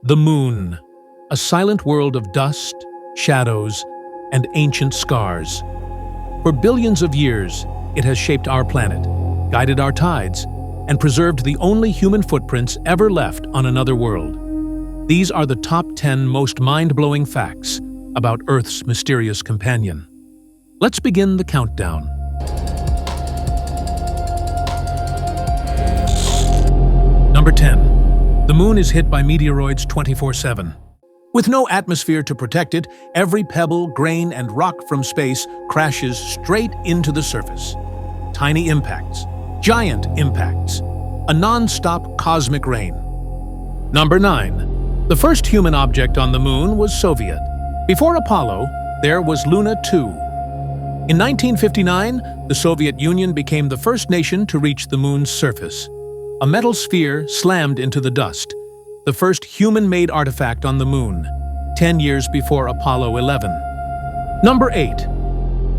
The Moon, a silent world of dust, shadows, and ancient scars. For billions of years, it has shaped our planet, guided our tides, and preserved the only human footprints ever left on another world. These are the top 10 most mind-blowing facts about Earth's mysterious companion. Let's begin the countdown. Number 10. The Moon is hit by meteoroids 24/7. With no atmosphere to protect it, every pebble, grain, and rock from space crashes straight into the surface. Tiny impacts, giant impacts, a non-stop cosmic rain. Number 9. The first human object on the Moon was Soviet. Before Apollo, there was Luna 2. In 1959, the Soviet Union became the first nation to reach the Moon's surface. A metal sphere slammed into the dust, the first human-made artifact on the Moon, 10 years before Apollo 11. Number 8.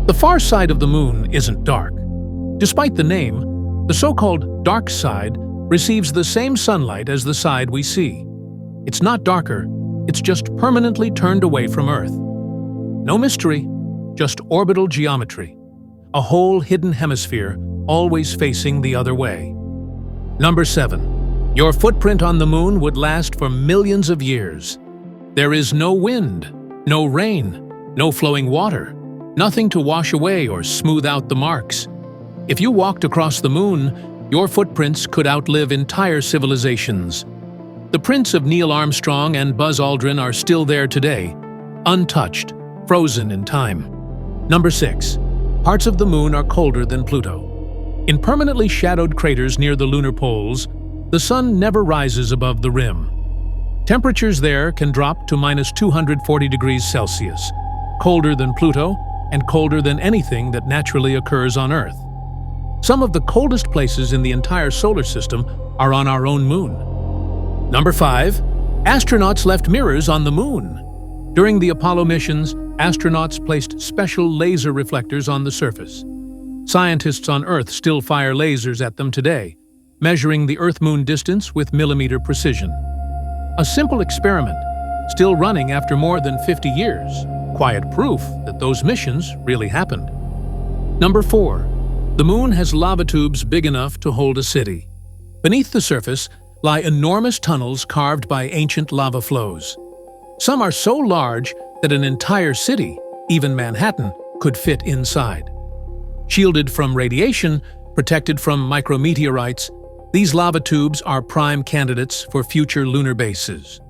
The far side of the Moon isn't dark. Despite the name, the so-called dark side receives the same sunlight as the side we see. It's not darker, it's just permanently turned away from Earth. No mystery, just orbital geometry. A whole hidden hemisphere, always facing the other way. Number 7. Your footprint on the Moon would last for millions of years. There is no wind, no rain, no flowing water, nothing to wash away or smooth out the marks. If you walked across the Moon, your footprints could outlive entire civilizations. The prints of Neil Armstrong and Buzz Aldrin are still there today, untouched, frozen in time. Number 6. Parts of the Moon are colder than Pluto. In permanently shadowed craters near the lunar poles, the sun never rises above the rim. Temperatures there can drop to -240 degrees Celsius, colder than Pluto and colder than anything that naturally occurs on Earth. Some of the coldest places in the entire solar system are on our own Moon. Number 5. Astronauts left mirrors on the Moon. During the Apollo missions, astronauts placed special laser reflectors on the surface. Scientists on Earth still fire lasers at them today, measuring the Earth-Moon distance with millimeter precision. A simple experiment, still running after more than 50 years. Quiet proof that those missions really happened. Number 4. The Moon has lava tubes big enough to hold a city. Beneath the surface lie enormous tunnels carved by ancient lava flows. Some are so large that an entire city, even Manhattan, could fit inside. Shielded from radiation, protected from micrometeorites, these lava tubes are prime candidates for future lunar bases.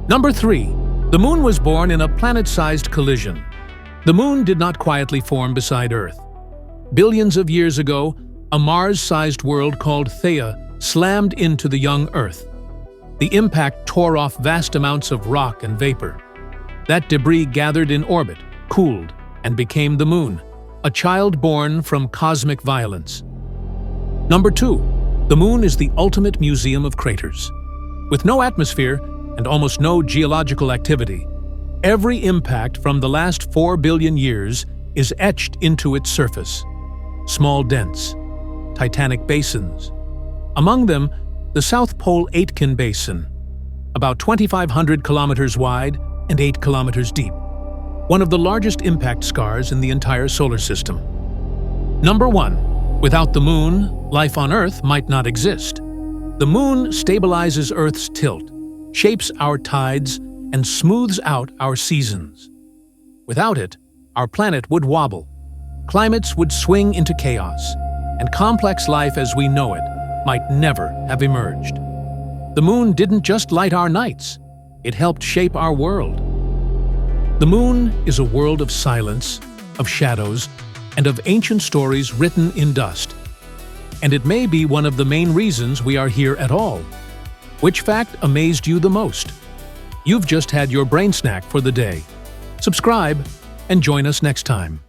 Number 3. The Moon was born in a planet-sized collision. The Moon did not quietly form beside Earth. Billions of years ago, a Mars-sized world called Theia slammed into the young Earth. The impact tore off vast amounts of rock and vapor. That debris gathered in orbit, cooled, and became the Moon, a child born from cosmic violence. Number 2. The Moon is the ultimate museum of craters. With no atmosphere and almost no geological activity, every impact from the last 4 billion years is etched into its surface. Small dents, titanic basins. Among them, the South Pole Aitken Basin, about 2,500 kilometers wide and 8 kilometers deep. One of the largest impact scars in the entire solar system. Number 1. Without the Moon, life on Earth might not exist. The Moon stabilizes Earth's tilt, shapes our tides, and smooths out our seasons. Without it, our planet would wobble, climates would swing into chaos, and complex life as we know it might never have emerged. The Moon didn't just light our nights, it helped shape our world. The Moon is a world of silence, of shadows, and of ancient stories written in dust. And it may be one of the main reasons we are here at all. Which fact amazed you the most? You've just had your brain snack for the day. Subscribe and join us next time.